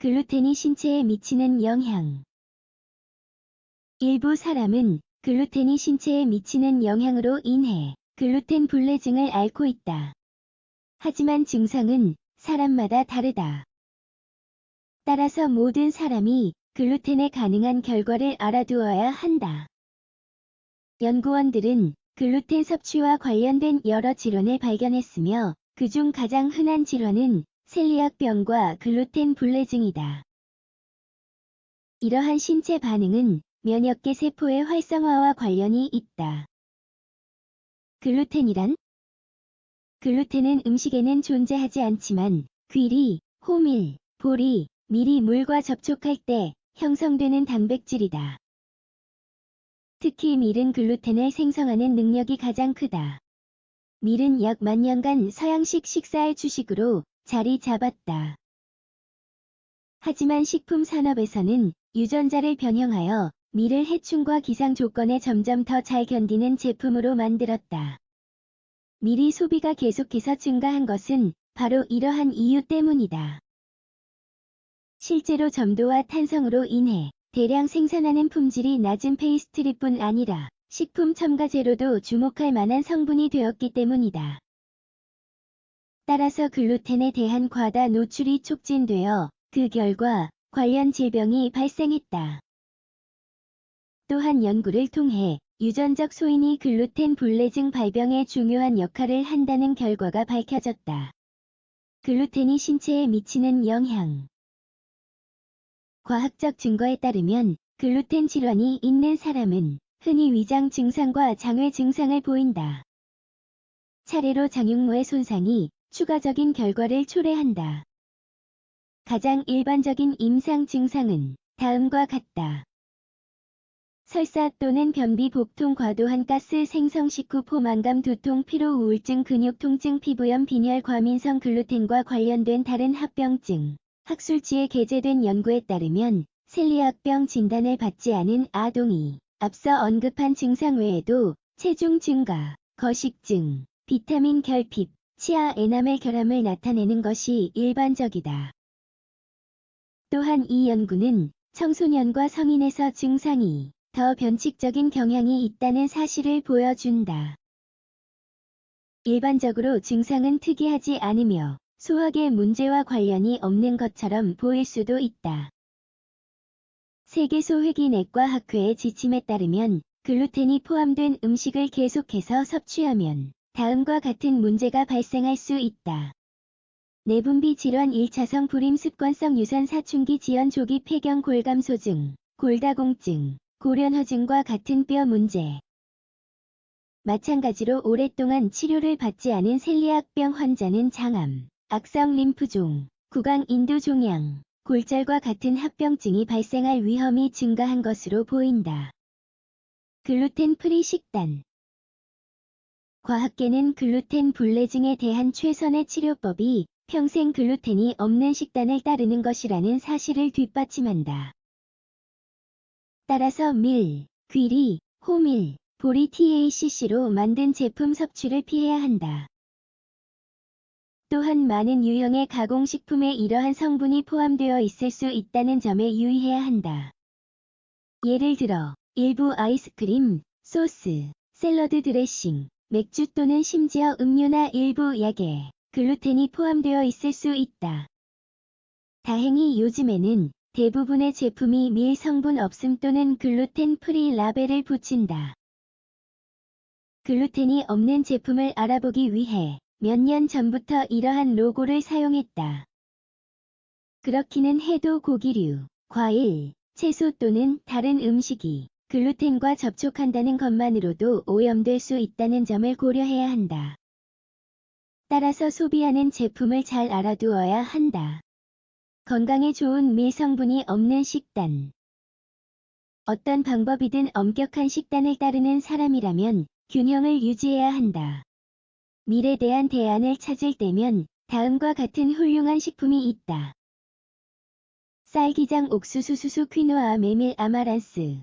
글루텐이 신체에 미치는 영향. 일부 사람은 글루텐이 신체에 미치는 영향으로 인해 글루텐 불내증을 앓고 있다. 하지만 증상은 사람마다 다르다. 따라서 모든 사람이 글루텐에 가능한 결과를 알아두어야 한다. 연구원들은 글루텐 섭취와 관련된 여러 질환을 발견했으며 그중 가장 흔한 질환은 셀리악병과 글루텐 불내증이다. 이러한 신체 반응은 면역계 세포의 활성화와 관련이 있다. 글루텐이란? 글루텐은 음식에는 존재하지 않지만 귀리, 호밀, 보리, 밀이 물과 접촉할 때 형성되는 단백질이다. 특히 밀은 글루텐을 생성하는 능력이 가장 크다. 밀은 약 10,000년간 서양식 식사의 주식으로 자리 잡았다. 하지만 식품 산업에서는 유전자를 변형하여 밀을 해충과 기상 조건에 점점 더 잘 견디는 제품으로 만들었다. 밀이 소비가 계속해서 증가한 것은 바로 이러한 이유 때문이다. 실제로 점도와 탄성으로 인해 대량 생산하는 품질이 낮은 페이스트리뿐 아니라 식품 첨가제로도 주목할 만한 성분이 되었기 때문이다. 따라서 글루텐에 대한 과다 노출이 촉진되어 그 결과 관련 질병이 발생했다. 또한 연구를 통해 유전적 소인이 글루텐 불내증 발병에 중요한 역할을 한다는 결과가 밝혀졌다. 글루텐이 신체에 미치는 영향. 과학적 증거에 따르면 글루텐 질환이 있는 사람은 흔히 위장 증상과 장외 증상을 보인다. 차례로 장육모의 손상이 추가적인 결과를 초래한다. 가장 일반적인 임상 증상은 다음과 같다. 설사 또는 변비, 복통, 과도한 가스 생성, 식후 포만감, 두통, 피로, 우울증, 근육 통증, 피부염, 빈혈, 과민성 글루텐과 관련된 다른 합병증. 학술지에 게재된 연구에 따르면 셀리악병 진단을 받지 않은 아동이 앞서 언급한 증상 외에도 체중 증가, 거식증, 비타민 결핍, 치아 에나멜 결함을 나타내는 것이 일반적이다. 또한 이 연구는 청소년과 성인에서 증상이 더 변칙적인 경향이 있다는 사실을 보여준다. 일반적으로 증상은 특이하지 않으며 소화계 문제와 관련이 없는 것처럼 보일 수도 있다. 세계소회기내과 학회의 지침에 따르면 글루텐이 포함된 음식을 계속해서 섭취하면 다음과 같은 문제가 발생할 수 있다. 내분비 질환, 1차성 불임, 습관성 유산 사춘기 지연, 조기 폐경, 골감소증, 골다공증, 골연화증과 같은 뼈 문제. 마찬가지로 오랫동안 치료를 받지 않은 셀리악병 환자는 장암, 악성 림프종, 구강 인두 종양, 골절과 같은 합병증이 발생할 위험이 증가한 것으로 보인다. 글루텐 프리 식단. 과학계는 글루텐 불내증에 대한 최선의 치료법이 평생 글루텐이 없는 식단을 따르는 것이라는 사실을 뒷받침한다. 따라서 밀, 귀리, 호밀, 보리 TACC로 만든 제품 섭취를 피해야 한다. 또한 많은 유형의 가공식품에 이러한 성분이 포함되어 있을 수 있다는 점에 유의해야 한다. 예를 들어 일부 아이스크림, 소스, 샐러드 드레싱, 맥주 또는 심지어 음료나 일부 약에 글루텐이 포함되어 있을 수 있다. 다행히 요즘에는 대부분의 제품이 밀 성분 없음 또는 글루텐 프리 라벨을 붙인다. 글루텐이 없는 제품을 알아보기 위해 몇 년 전부터 이러한 로고를 사용했다. 그렇기는 해도 고기류, 과일, 채소 또는 다른 음식이 글루텐과 접촉한다는 것만으로도 오염될 수 있다는 점을 고려해야 한다. 따라서 소비하는 제품을 잘 알아두어야 한다. 건강에 좋은 밀 성분이 없는 식단. 어떤 방법이든 엄격한 식단을 따르는 사람이라면 균형을 유지해야 한다. 밀에 대한 대안을 찾을 때면 다음과 같은 훌륭한 식품이 있다. 쌀기장, 옥수수, 수수, 퀴노아, 메밀, 아마란스.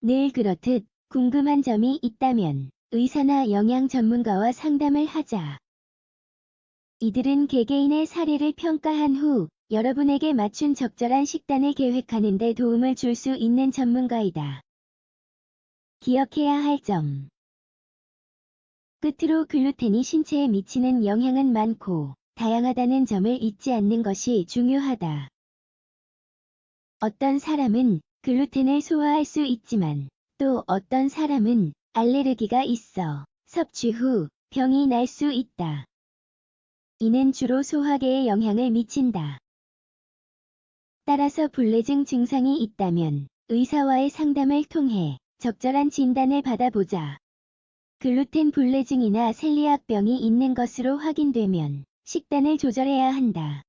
늘 그렇듯 궁금한 점이 있다면 의사나 영양 전문가와 상담을 하자. 이들은 개개인의 사례를 평가한 후 여러분에게 맞춘 적절한 식단을 계획하는 데 도움을 줄 수 있는 전문가이다. 기억해야 할 점. 끝으로 글루텐이 신체에 미치는 영향은 많고 다양하다는 점을 잊지 않는 것이 중요하다. 어떤 사람은 글루텐을 소화할 수 있지만 또 어떤 사람은 알레르기가 있어 섭취 후 병이 날 수 있다. 이는 주로 소화계에 영향을 미친다. 따라서 불내증 증상이 있다면 의사와의 상담을 통해 적절한 진단을 받아보자. 글루텐 불내증이나 셀리악병이 있는 것으로 확인되면 식단을 조절해야 한다.